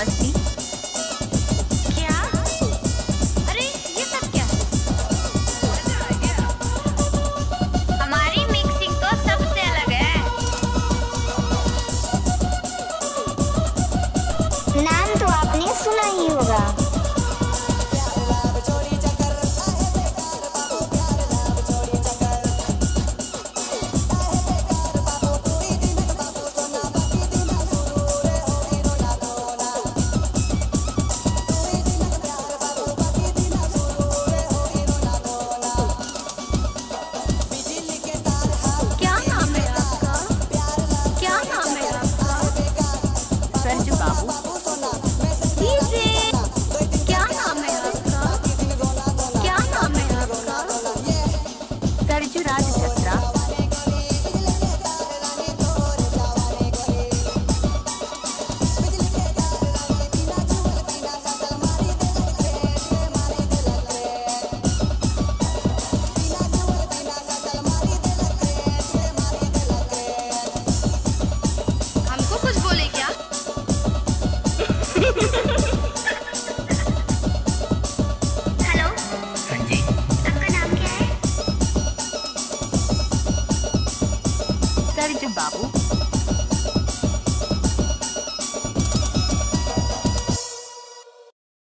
मस्ती। क्या? अरे ये सब क्या? हमारी मिक्सिंग तो सबसे अलग है। नाम तो आपने सुना ही होगा। क्या नाम है आपका? क्या नाम है आपका? सर्ज बाबू। डीजे। क्या नाम है आपका? क्या नाम है आपका? सर्जुराज जत्रा। हमको कुछ बोले क्या? हेलो, हाँ जी। आपका नाम क्या है? सर्ज बाबू।